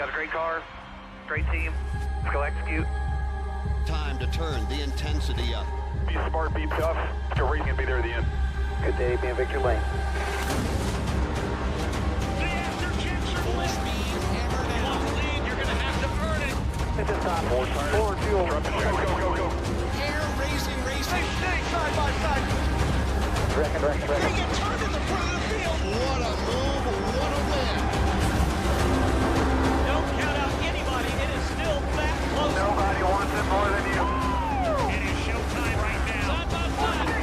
Got a great car, great team. Let's go execute. Time to turn the intensity up. Be smart, be tough. Your race can be there at the end. Good day, be in victory lane. Full speed, hammer down. Lead, you're going to have to earn it. Hit the top. More tires. Forward fuel. Drop it. Go. Air racing. Side by side. Direct. They get turned in the front of the field. What a move, what a win. Don't count out anybody. It is still that close. Nobody wants it more than you. It is showtime right now. Side by side.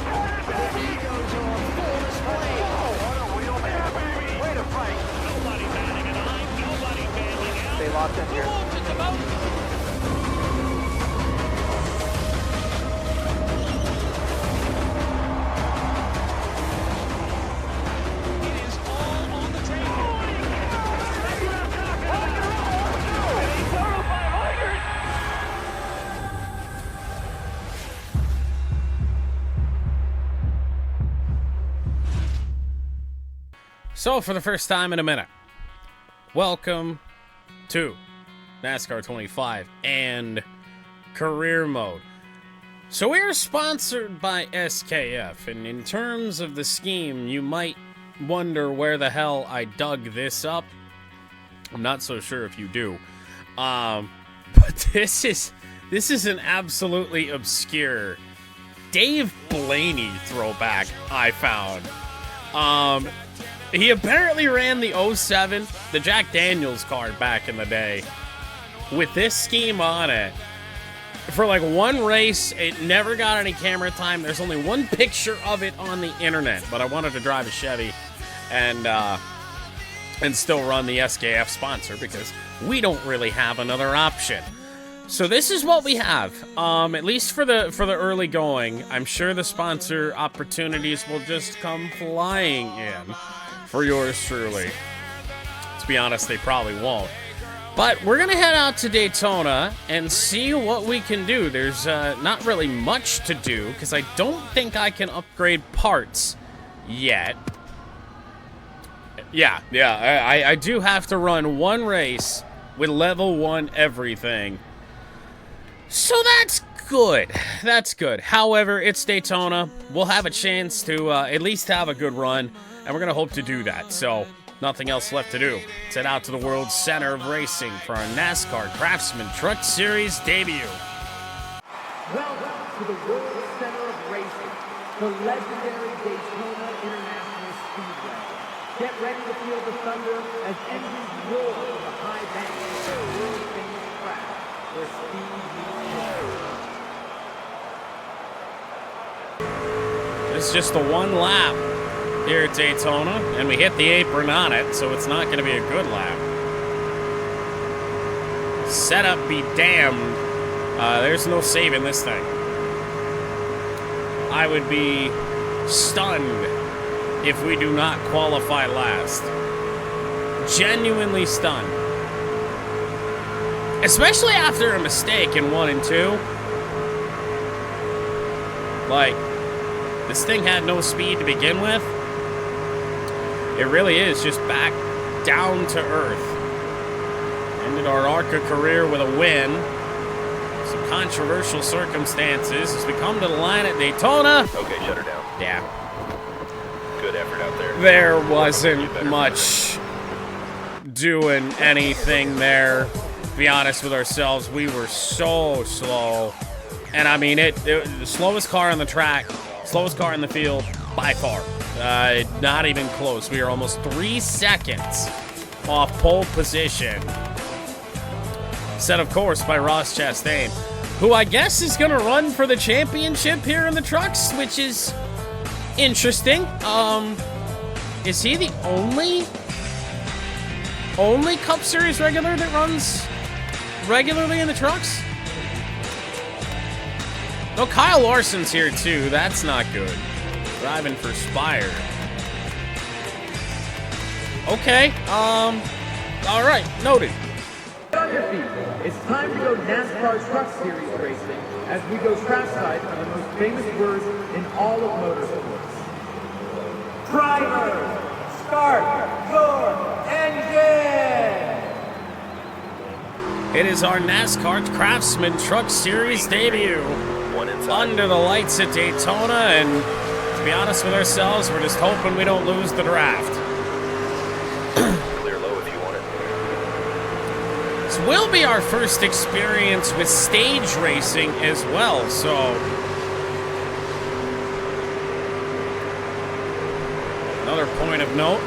Egos are on full display. What a wheel man, baby. Way to fight. Nobody batting an eye. Nobody bailing out. Stay locked in here. Who wants it the most? It is all on the table. So, for the first time in a minute, welcome to NASCAR 25 and career mode. So, we're sponsored by SKF, and in terms of the scheme, you might wonder where the hell I dug this up. I'm not so sure if you do. But this is an absolutely obscure Dave Blaney throwback I found. He apparently ran the 07, the Jack Daniels car back in the day, with this scheme on it. For like one race, it never got any camera time. There's only one picture of it on the internet, but I wanted to drive a Chevy and still run the SKF sponsor because we don't really have another option. So this is what we have, at least for the early going. I'm sure the sponsor opportunities will just come flying in for yours truly. To be honest, they probably won't. But we're going to head out to Daytona and see what we can do. There's not really much to do because I don't think I can upgrade parts yet. Yeah, I do have to run one race with level 1 everything. So that's good. That's good. However, it's Daytona. We'll have a chance to at least have a good run, and we're going to hope to do that. So, nothing else left to do. Let's head out to the World Center of Racing for our NASCAR Craftsman Truck Series debut. Welcome to the World Center of Racing, the legendary Daytona International Speedway. Get ready to feel the thunder as engines roar from the high banks of the world-famous track where speed meets power. This is just the one lap here at Daytona, and we hit the apron on it, so it's not going to be a good lap. Setup be damned. There's no saving this thing. I would be stunned if we do not qualify last. Genuinely stunned. Especially after a mistake in 1 and 2. Like, this thing had no speed to begin with. It really is just back down to earth. Ended our ARCA career with a win. Some controversial circumstances as we come to the line at Daytona. Okay, shut her down. Yeah. Good effort out there. There wasn't much doing anything there. To be honest with ourselves, we were so slow. And I mean, the slowest car on the track, slowest car in the field, by far. Not even close. We are almost 3 seconds off pole position. Set, of course, by Ross Chastain, who I guess is going to run for the championship here in the trucks, which is interesting. Is he the only Cup Series regular that runs regularly in the trucks? No, Kyle Larson's here too. That's not good. Driving for Spire. Okay. All right. Noted. Get on your feet. It's time to go NASCAR Truck Series racing as we go trackside on the most famous words in all of motorsports. Driver, start your engine! It is our NASCAR Craftsman Truck Series debut. One inside. Under the lights at Daytona, and to be honest with ourselves, we're just hoping we don't lose the draft. Clear low if you want it. This will be our first experience with stage racing as well, so another point of note.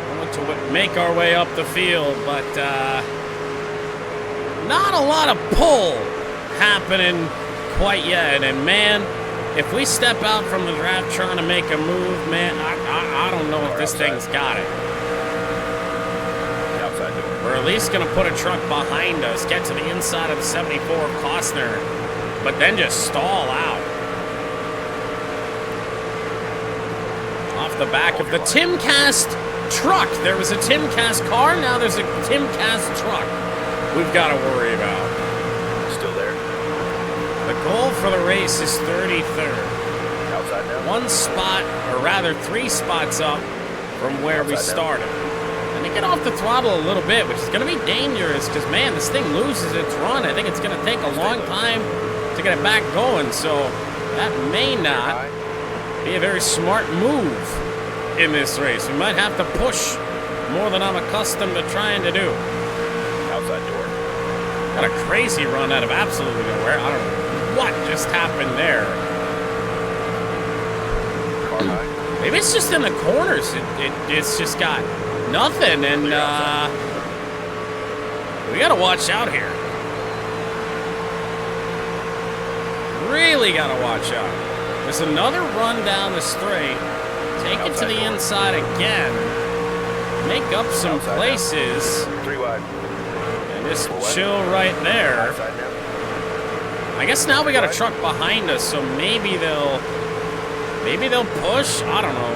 I want to make our way up the field, but not a lot of pull happening quite yet. And man, if we step out from the draft trying to make a move, man, I don't know if this thing's got it. Outside door. We're at least going to put a truck behind us, get to the inside of the 74 of Costner, but then just stall out. Off the back of the Timcast truck. There was a Timcast car, now there's a Timcast truck we've got to worry about. Still there. The goal for the race is 33rd. Outside now. One spot, or rather 3 spots up from where we started. And to get off the throttle a little bit, which is going to be dangerous because, man, this thing loses its run. I think it's going to take a long time to get it back going, so that may not be a very smart move in this race. We might have to push more than I'm accustomed to trying to do. Outside door. Got a crazy run out of absolutely nowhere. I don't know what just happened there. Car high. Maybe it's just in the corners. It's just got nothing, and we gotta watch out here. Really gotta watch out. There's another run down the straight. Take it to the inside again. Make up some places. 3 wide. And just chill right there. Outside now. I guess now we got a truck behind us, so maybe they'll push. I don't know.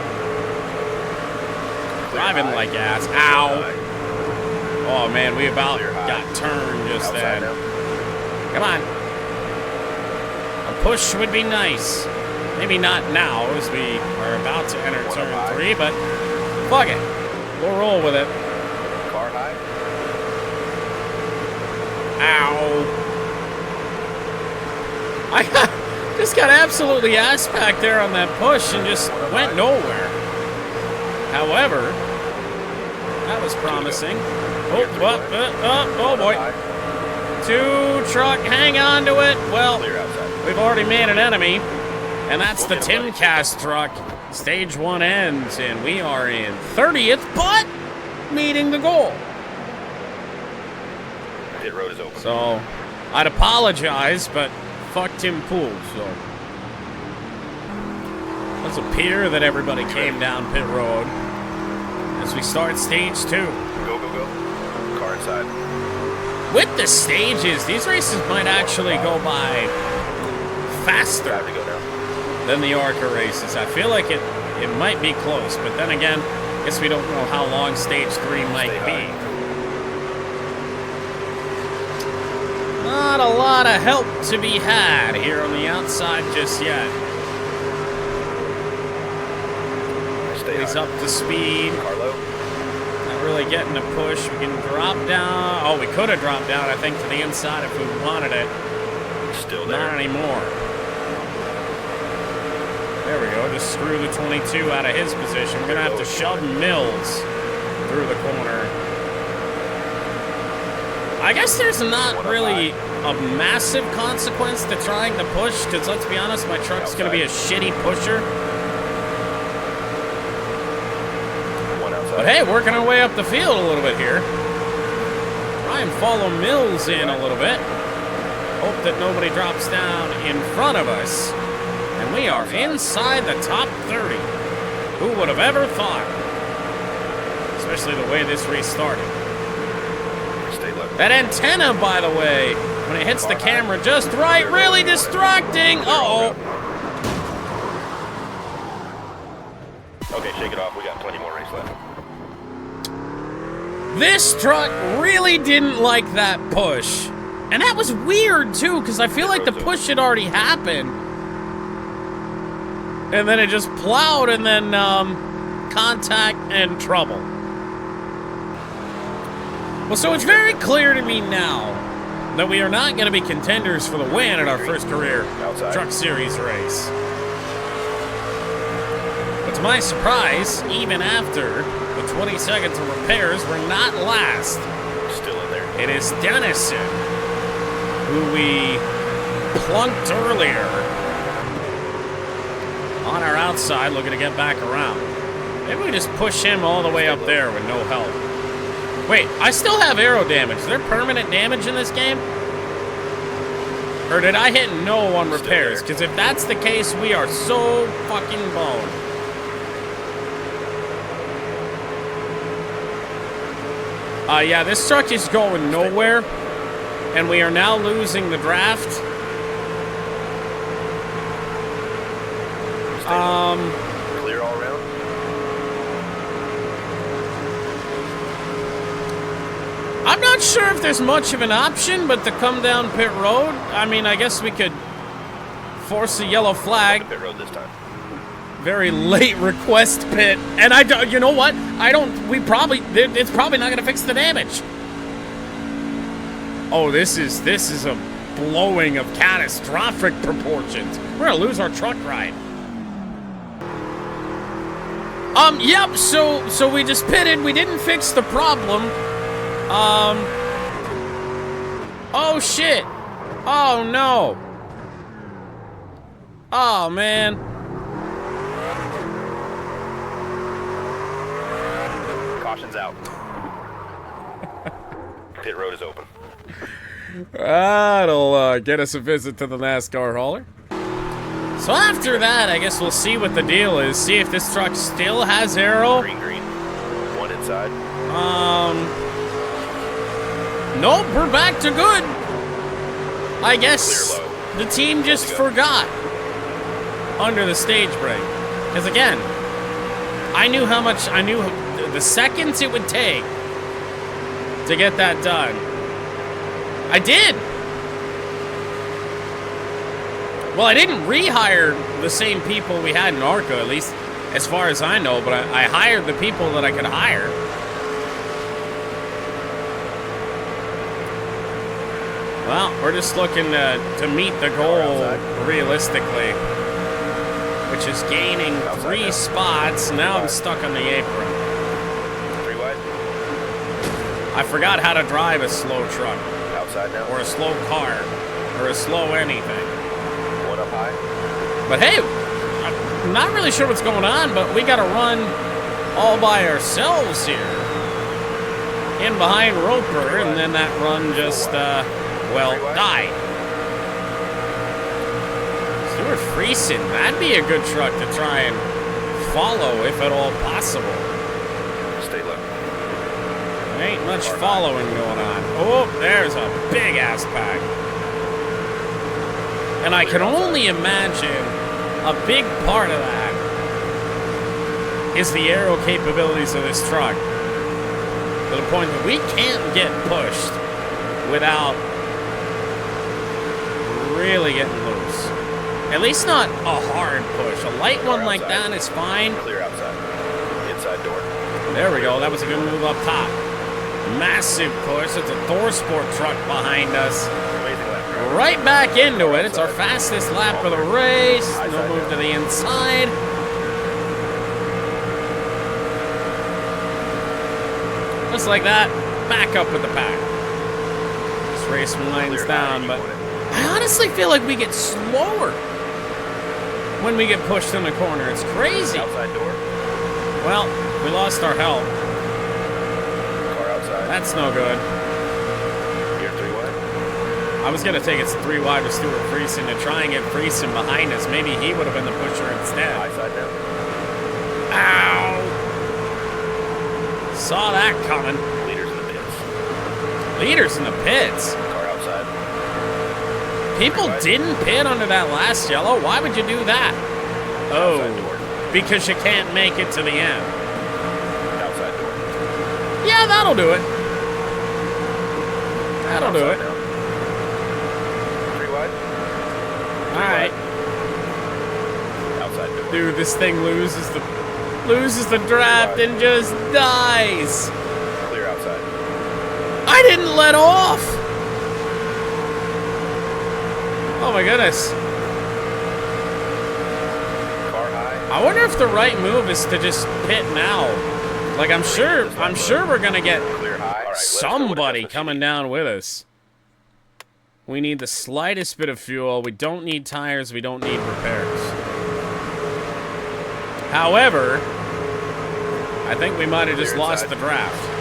Driving like ass. Ow. Oh man, we about got turned just then. Come on. A push would be nice. Maybe not now, as we are about to enter turn 3, but fuck it. We'll roll with it. Car high. Ow. I just got absolutely ass packed there on that push and just went nowhere. However, that was promising. Oh boy. 2 truck, hang on to it. Well, we've already made an enemy. And that's the Timcast truck. Stage 1 ends, and we are in 30th, but meeting the goal. Pit road is open. So, I'd apologize, but fuck Tim Pool, so. It does appear that everybody came down pit road as we start stage 2. Go, go, go. Car inside. With the stages, these races might actually go by faster Time to go now. than the ARCA races. I feel like it might be close, but then again, I guess we don't know how long stage 3 might be. Not a lot of help to be had here on the outside just yet. He's up to speed. Carlo. Not really getting a push. We can drop down. Oh, we could have dropped down, I think, to the inside if we wanted it. Still there. Not anymore. There we go. Just screw the 22 out of his position. We're going to have to shove Mills through the corner. I guess there's not really a massive consequence to trying to push, because let's be honest, my truck's going to be a shitty pusher. But hey, working our way up the field a little bit here. Try and follow Mills in a little bit. Hope that nobody drops down in front of us. And we are inside the top 30. Who would have ever thought? Especially the way this race started. That antenna, by the way, when it hits the camera just right, really distracting. Uh-oh. Okay, shake it off. We got plenty more race left. This truck really didn't like that push. And that was weird, too, because I feel like the push had already happened. And then it just plowed, and then contact and trouble. Well, so it's very clear to me now that we are not going to be contenders for the win in our first career Truck Series race. But to my surprise, even after the 20 seconds of repairs, we're not last. Still in there. It is Dennison, who we plunked earlier, on our outside, looking to get back around. Maybe we just push him all the way up there with no help. Wait, I still have aero damage. Is there permanent damage in this game? Or did I hit no on repairs? Because if that's the case, we are so fucking boned. Yeah, this truck is going nowhere. And we are now losing the draft. Clear all around. I'm not sure if there's much of an option, but to come down pit road, I mean, I guess we could force a yellow flag. Pit road this time. Very late request pit. And I don't, you know what? It's probably not going to fix the damage. Oh, this is a blowing of catastrophic proportions. We're going to lose our truck ride. Yep, so we just pitted. We didn't fix the problem. Oh, shit. Oh, no. Oh, man. Caution's out. Pit road is open. That'll get us a visit to the NASCAR hauler. So after that, I guess we'll see what the deal is. See if this truck still has aero. Green, green. One inside. Nope, we're back to good. I guess Clear low. the team just forgot under the stage brake. Because again, I knew the seconds it would take to get that done. I did. Well, I didn't rehire the same people we had in ARCA, at least as far as I know, but I hired the people that I could hire. Well, we're just looking to meet the goal realistically, which is gaining 3 spots. Now I'm stuck on the apron. 3 wide. I forgot how to drive a slow truck, Outside now. or a slow car, or a slow anything. One up high. But hey, I'm not really sure what's going on, but we got to run all by ourselves here. In behind Roper, and then that run just, died. Stuart Friesen, that'd be a good truck to try and follow if at all possible. Stay low. There ain't much following going on. Oh, there's a big ass pack. And I can only imagine a big part of that is the aero capabilities of this truck. To the point that we can't get pushed without really getting loose. At least not a hard push. A light one like that is fine. Clear outside. Inside door. There we go. That was a good move up top. Massive push. It's a Thor Sport truck behind us. Amazing lap. Right back into it. It's our fastest lap of the race. No move to the inside. Just like that, back up with the pack. This race winds down, but I honestly feel like we get slower when we get pushed in the corner. It's crazy. Outside door. Well, we lost our help. Car outside. That's no good. Here 3 wide. I was going to take it 3 wide with Stuart Friesen to try and get Friesen behind us. Maybe he would have been the pusher instead. High side down. Ow! Saw that coming. Leaders in the pits. Leaders in the pits. Car outside. People didn't pit under that last yellow. Why would you do that? Oh, Outside door. because you can't make it to the end. Outside door. Yeah, that'll do it. That'll do it. Now. 3 wide. All right. Outside door. Dude, this thing loses the draft and just dies. Clear outside. I didn't let off! Oh my goodness. Car high. I wonder if the right move is to just pit now. Like, I'm sure we're gonna get Clear high. All right, let's go with somebody SSG. coming down with us. We need the slightest bit of fuel. We don't need tires. We don't need repairs. However, I think we might have just Clear lost inside. the draft.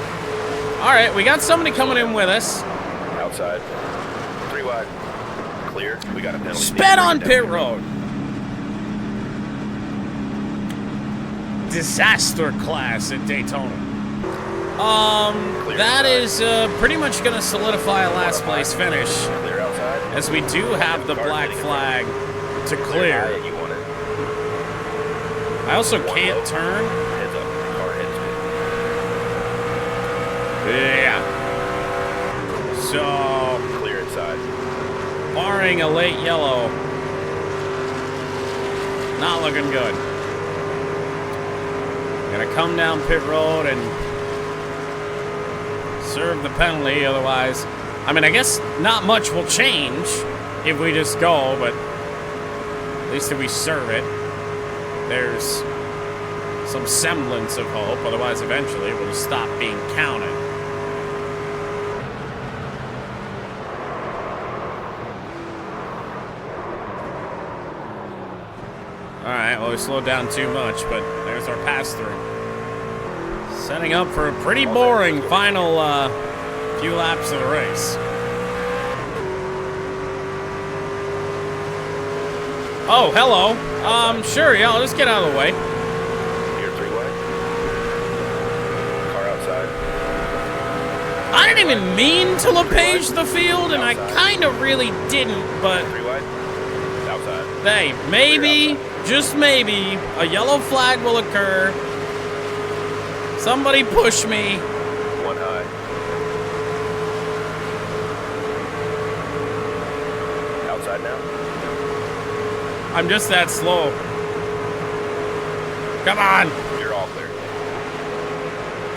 All right, we got somebody coming in with us. Outside. 3 wide. Clear. We got a penalty. Sped on pit road. Disaster class at Daytona. That is pretty much going to solidify a last place finish, Clear outside. as we do have the black flag to High, clear. you want it. I also can't turn. Heads up. Car heads. Yeah. So, Clear inside. barring a late yellow, not looking good. Gonna come down pit road and serve the penalty, otherwise, I mean, I guess not much will change if we just go, but at least if we serve it, there's some semblance of hope. Otherwise, eventually, it will just stop being counted. Alright, well, we slowed down too much, but there's our pass-through. Setting up for a pretty boring final few laps of the race. Oh, hello. Sure, yeah, I'll just get out of the way. Here 3 wide. Car outside. I didn't even mean to LePage the field, and I kind of really didn't, but 3 wide. Outside. hey, maybe, just maybe, a yellow flag will occur. Somebody push me. 1 high. Outside now. I'm just that slow. Come on. You're all clear.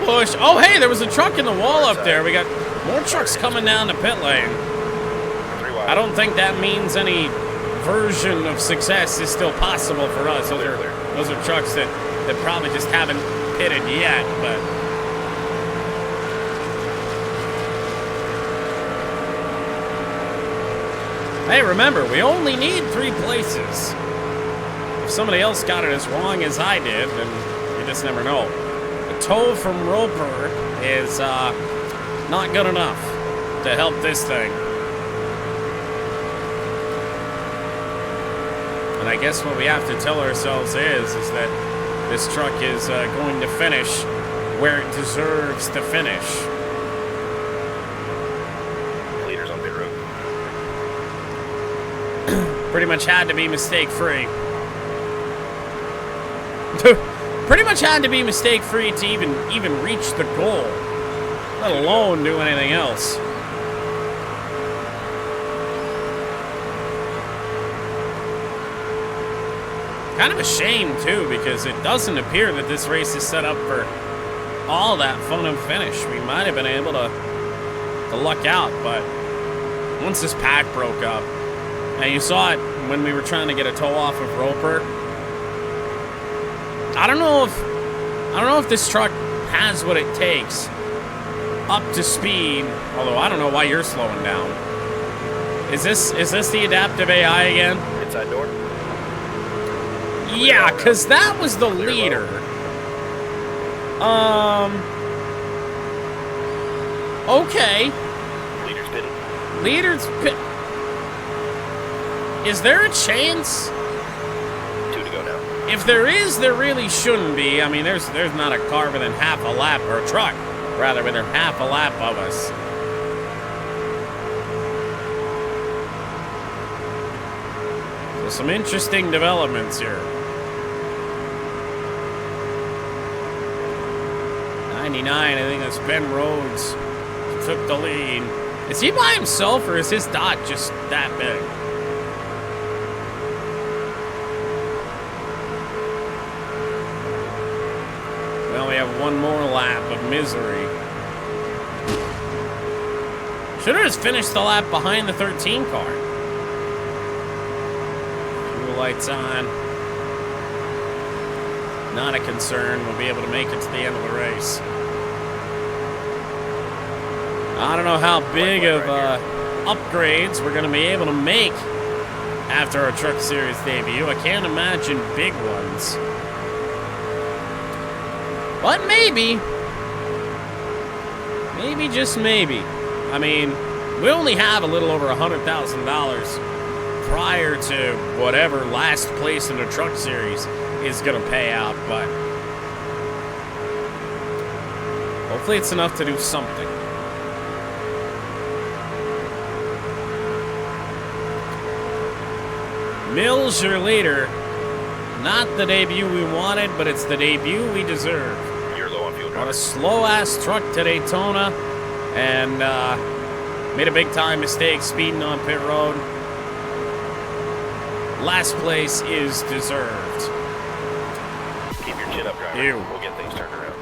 Push. Oh, hey, there was a truck in the wall up there. We got more trucks coming down the pit lane. 3 wide. I don't think that means any version of success is still possible for us. Those are trucks that probably just haven't pitted yet, but... Hey, remember, we only need 3 places. If somebody else got it as wrong as I did, then you just never know. A tow from Roper is not good enough to help this thing. And I guess what we have to tell ourselves is that this truck is going to finish where it deserves to finish. Leaders on pit road. Pretty much had to be mistake-free. Pretty much had to be mistake-free to even reach the goal, let alone do anything else. Kind of a shame, too, because it doesn't appear that this race is set up for all that fun and finish. We might have been able to luck out, but once this pack broke up, and you saw it when we were trying to get a tow off of Roper, I don't know if this truck has what it takes up to speed, although I don't know why you're slowing down. Is this the adaptive AI again? Inside door. Yeah, because that was the leader. Okay. Leaders pitting. Leaders pit. Is there a chance? 2 to go now. If there is, there really shouldn't be. I mean, there's not a car within half a lap, or a truck, rather, within half a lap of us. So some interesting developments here. 99, I think that's Ben Rhodes took the lead. Is he by himself, or is his dot just that big? Well, we have one more lap of misery. Should have just finished the lap behind the 13 car. Fuel lights on. Not a concern. We'll be able to make it to the end of the race. I don't know how big of upgrades we're going to be able to make after our Truck Series debut. I can't imagine big ones. But maybe. Maybe, just maybe. I mean, we only have a little over $100,000 prior to whatever last place in the Truck Series is going to pay out, but hopefully it's enough to do something. Mills, your leader. Not the debut we wanted, but it's the debut we deserve. You're low on fuel, On driver. a slow-ass truck to Daytona, and made a big-time mistake speeding on pit road. Last place is deserved. Keep your chin up, driver. Ew. We'll get things turned around.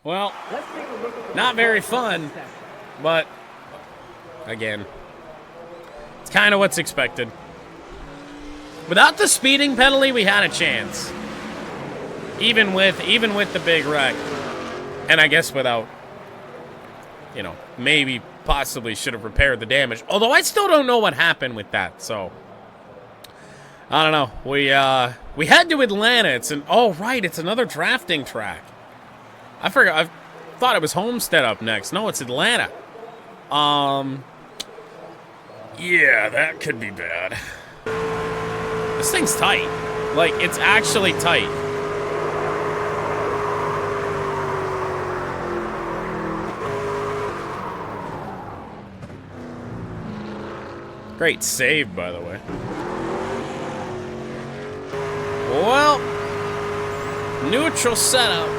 Well, Let's take a look at the not very fun, but again, it's kind of what's expected. Without the speeding penalty, we had a chance. Even with the big wreck. And I guess without, you know, maybe possibly should have repaired the damage. Although I still don't know what happened with that, so I don't know. We head to Atlanta. It's another drafting track. I forgot. I thought it was Homestead up next. No, it's Atlanta. Yeah, that could be bad. This thing's tight. Like, it's actually tight. Great save, by the way. Well, neutral setup.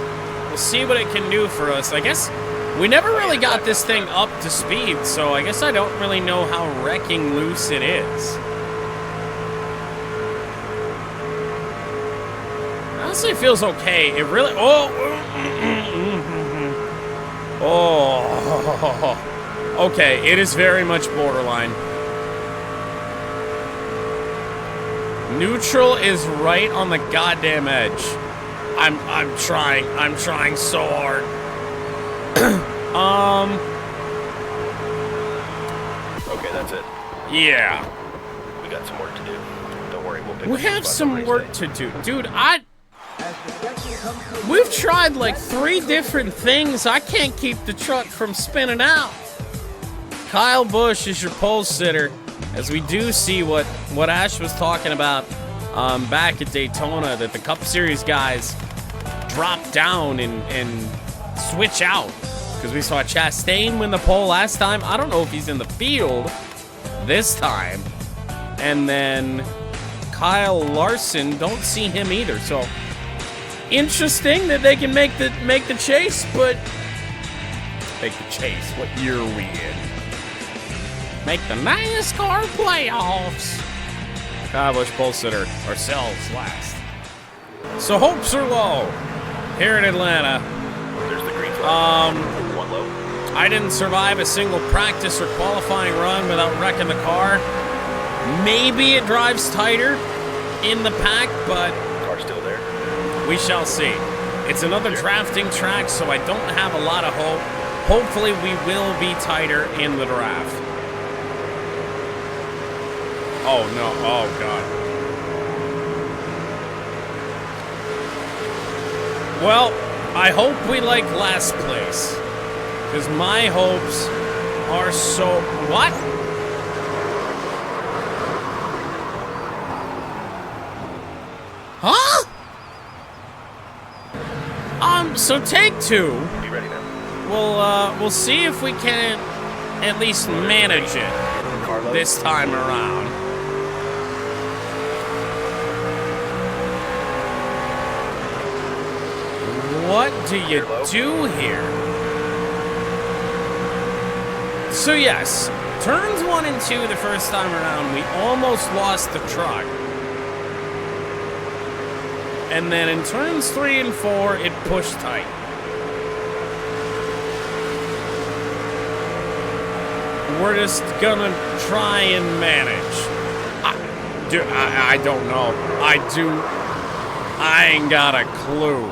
We'll see what it can do for us. I guess we never really got this thing up to speed, so I guess I don't really know how wrecking loose it is. Honestly, it feels okay. It really... Oh! Okay, it is very much borderline. Neutral is right on the goddamn edge. I'm trying so hard. Okay, that's it. Yeah. We got some work to do. Don't worry, we'll pick We up some have spots some on race work day. to do. Dude, we've tried like 3 different things. I can't keep the truck from spinning out. Kyle Busch is your pole sitter, as we do see what Ash was talking about back at Daytona, that the Cup Series guys drop down and switch out. Because we saw Chastain win the pole last time. I don't know if he's in the field this time. And then Kyle Larson, don't see him either. So interesting that they can make the chase, but make the chase. What year are we in? Make the NASCAR playoffs. Kyle Busch pole sitter, ourselves last. So hopes are low here in Atlanta. There's the green flag. One low. I didn't survive a single practice or qualifying run without wrecking the car. Maybe it drives tighter in the pack, but Car's still there. we shall see. It's another drafting track, so I don't have a lot of hope. Hopefully we will be tighter in the draft. Oh no, oh god. Well, I hope we like last place. Because my hopes are so... What? Huh? So take 2. Be ready now. We'll see if we can at least manage it Car low. this time around. What do you do here? So yes, turns 1 and 2 the first time around, we almost lost the truck. And then in turns 3 and 4, it pushed tight. we're just gonna try and manage. I don't know. I ain't got a clue.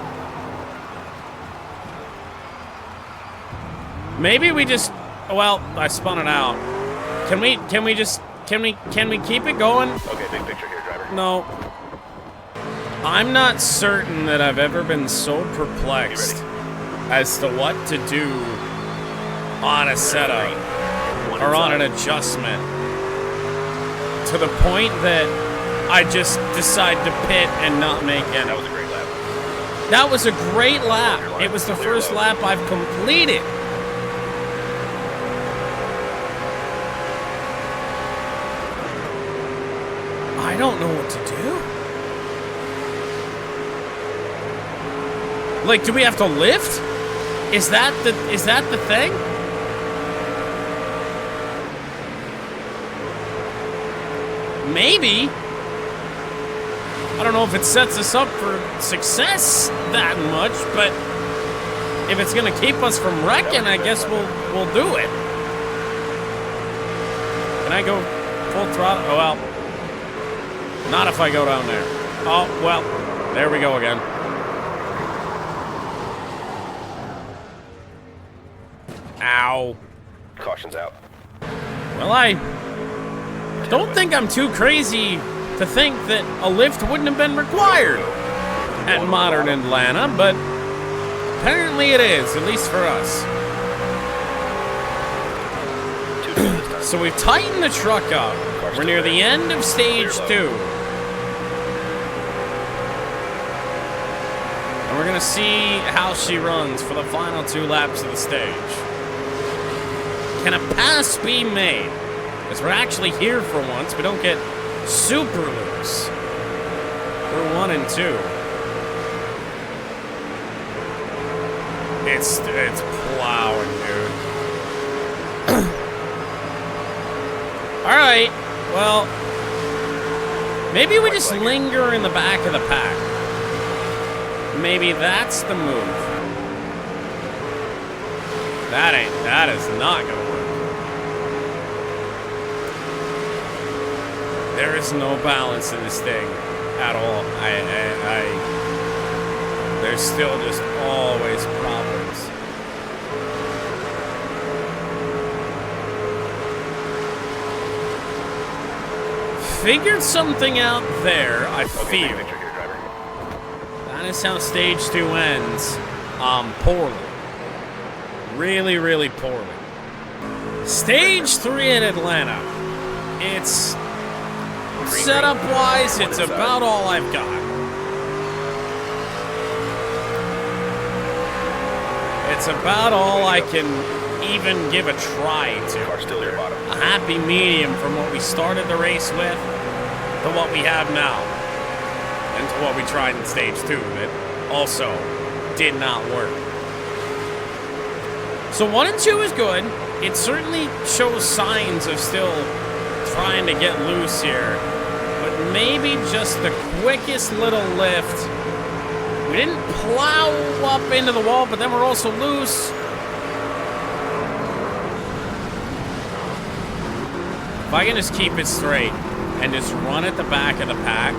Maybe we just, well, I spun it out. Can we keep it going? Okay, big picture here, driver. No. I'm not certain that I've ever been so perplexed as to what to do on a setup or on an adjustment to the point that I just decide to pit and not make it. That was a great lap. That was a great lap. It was the first lap I've completed. I don't know what to do. Like, do we have to lift? Is that the thing? Maybe. I don't know if it sets us up for success that much, but if it's gonna keep us from wrecking, I guess we'll do it. Can I go full throttle? Oh well. Not if I go down there. Oh well. There we go again. Ow. Caution's out. Well, I don't think I'm too crazy to think that a lift wouldn't have been required at modern Atlanta, but apparently it is, at least for us. So we've tightened the truck up. We're near the end of stage 2. And we're gonna see how she runs for the final 2 laps of the stage. Can a pass be made? Because we're actually here for once. We don't get super loose. We're 1 and 2. It's plowing, dude. All right. Well, maybe we just linger in the back of the pack. Maybe that's the move. That is not gonna work. There is no balance in this thing at all. There's still just always problems. Figured something out there, I feel. That is how stage 2 ends. Poorly. Really, really poorly. Stage 3 in Atlanta. It's setup-wise, it's about all I've got. It's about all I can even give a try to. A happy medium from what we started the race with to what we have now. And to what we tried in stage 2 that also did not work. So 1 and 2 is good. It certainly shows signs of still trying to get loose here. But maybe just the quickest little lift. We didn't plow up into the wall, but then we're also loose. If I can just keep it straight and just run at the back of the pack,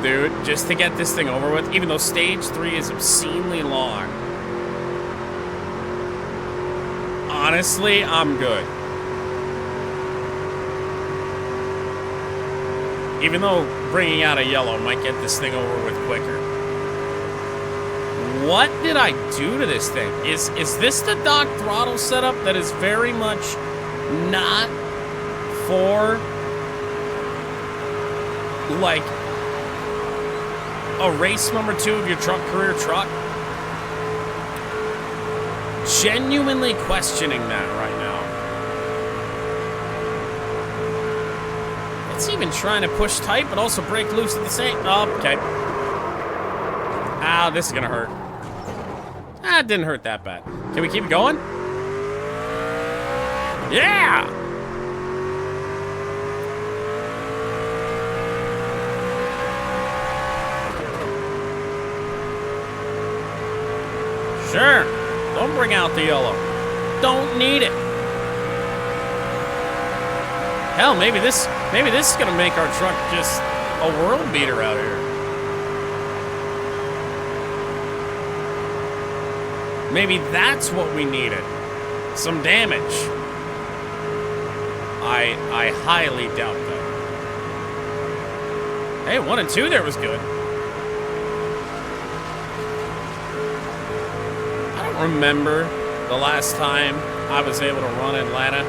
dude, just to get this thing over with, even though stage 3 is obscenely long. Honestly, I'm good. Even though bringing out a yellow might get this thing over with quicker. What did I do to this thing? Is this the dock throttle setup that is very much not for, like, a race number 2 of your truck career truck? Genuinely questioning that right now. It's even trying to push tight, but also break loose at the same. Oh, okay. Ow, this is gonna hurt. Ah, it didn't hurt that bad. Can we keep it going? Yeah! Sure. Don't bring out the yellow. Don't need it. Hell, maybe this is gonna make our truck just a world beater out here. Maybe that's what we needed. Some damage. I highly doubt that. Hey, 1 and 2 there was good. I don't remember the last time I was able to run Atlanta.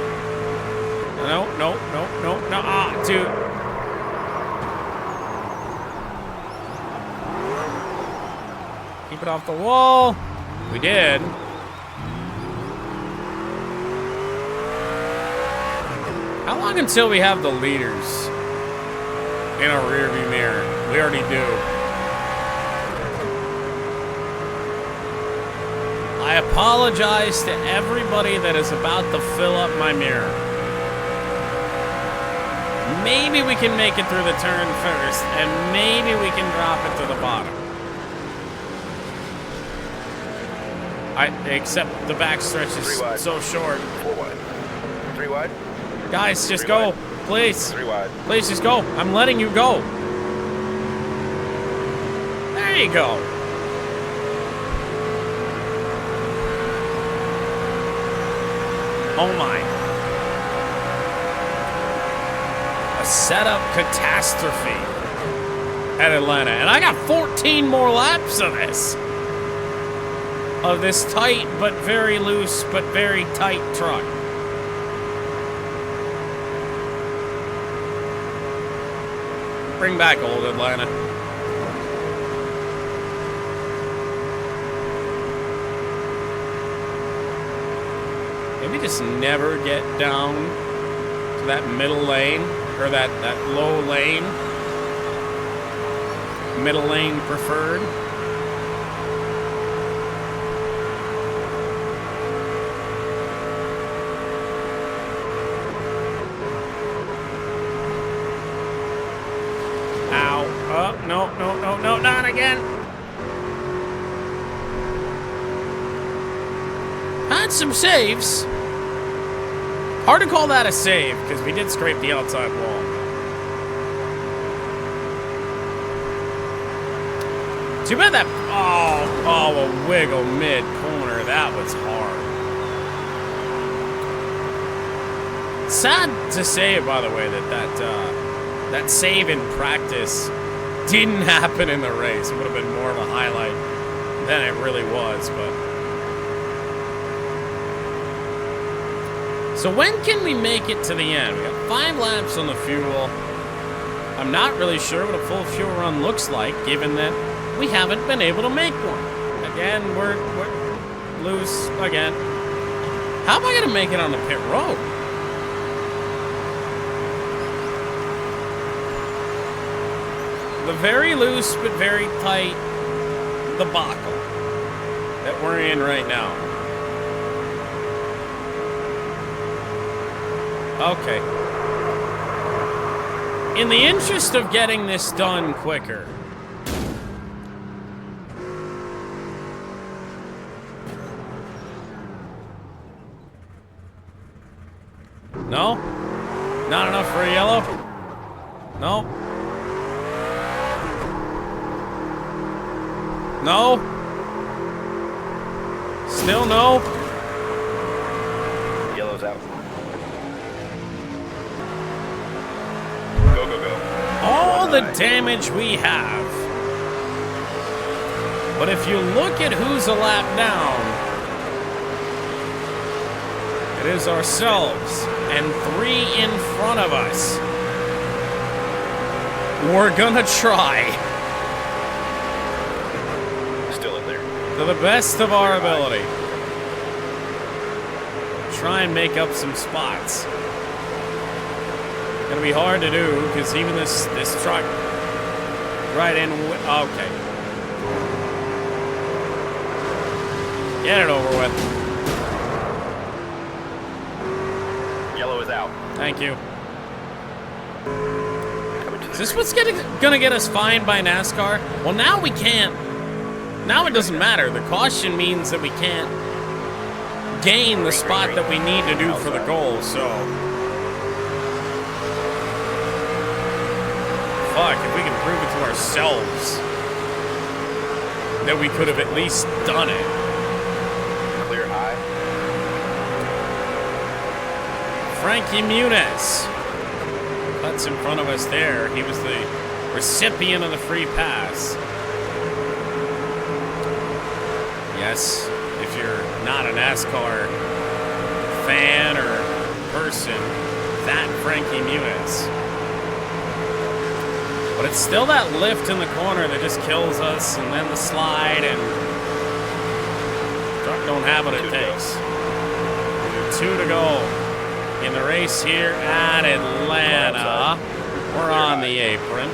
No. Ah, dude. Keep it off the wall. We did. How long until we have the leaders in our rearview mirror? We already do. I apologize to everybody that is about to fill up my mirror. Maybe we can make it through the turn first, and maybe we can drop it to the bottom. Except the backstretch is so short. 4 wide. 3 wide. Guys, just 3 go, wide. please. 3 wide. Please, just go. I'm letting you go. There you go. Oh my. A setup catastrophe at Atlanta. And I got 14 more laps of this. Of this tight, but very loose, but very tight truck. Bring back old Atlanta. Maybe just never get down to that middle lane, or that low lane. Middle lane preferred. No, not again. Had some saves. Hard to call that a save, because we did scrape the outside wall. Too bad that, a wiggle mid-corner. That was hard. Sad to say, by the way, that save in practice didn't happen in the race. It would have been more of a highlight than it really was, but. So when can we make it to the end? We got 5 laps on the fuel. I'm not really sure what a full fuel run looks like, given that we haven't been able to make one. Again, we're loose again. How am I gonna make it on the pit road? The very loose but very tight debacle that we're in right now. Okay. In the interest of getting this done quicker, no? Not enough for a yellow? No? No? Still no? Yellow's out. Go, go, go. All the damage we have. But if you look at who's a lap down, it is ourselves and 3 in front of us. We're gonna try. Still in there. To the best of our ability. Try and make up some spots. Gonna be hard to do, because even this truck right in, okay. Get it over with. Yellow is out. Thank you. Coming to the Is this green. what's gonna get us fined by NASCAR? Well, now we can't. Now it doesn't matter. The caution means that we can't gain the spot that we need to do for the goal, so. fuck, if we can prove it to ourselves that we could have at least done it. Clear high. Frankie Muniz cuts in front of us there. He was the recipient of the free pass. Yes, if you're not a NASCAR fan or person, that Frankie Muniz. But it's still that lift in the corner that just kills us, and then the slide, and truck don't have what it takes. 2 to go in the race here at Atlanta. We're on the apron.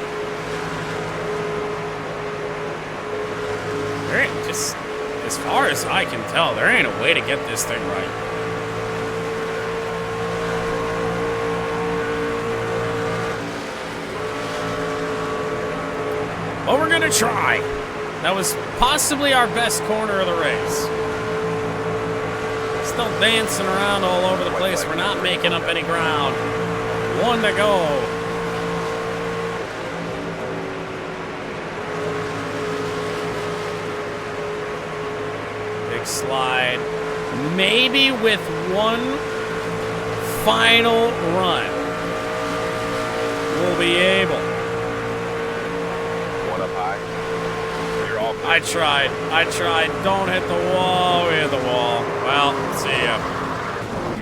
There ain't just, as far as I can tell, there ain't a way to get this thing right. But we're gonna try. That was possibly our best corner of the race. Still dancing around all over the place. We're not making up any ground. 1 to go. Big slide. Maybe with one final run, we'll be able. One up high. You're all I tried. Don't hit the wall. We hit the wall. Well, see ya.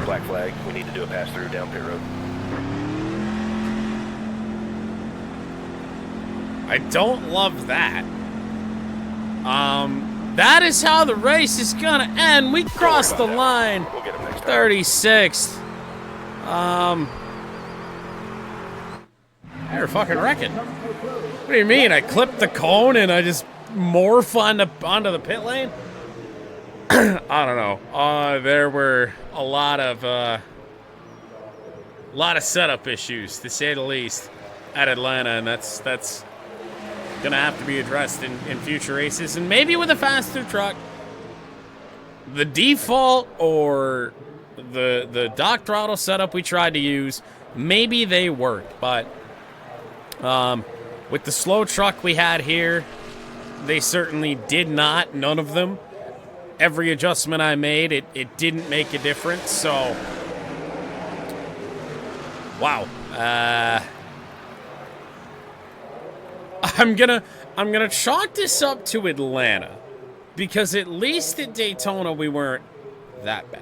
black flag. We need to do a pass through down pit road. I don't love that. That is how the race is gonna end. We crossed the line. We'll get him next time. 36th. They're fucking wrecking. What do you mean? I clipped the cone and I just morph onto the pit lane? I don't know. There were a lot of setup issues, to say the least, at Atlanta, and that's gonna have to be addressed in future races, and maybe with a faster truck. The default or the dock throttle setup we tried to use, maybe they worked, but with the slow truck we had here, they certainly did not. None of them. Every adjustment I made, it didn't make a difference. So, wow. I'm gonna chalk this up to Atlanta, because at least at Daytona we weren't that bad.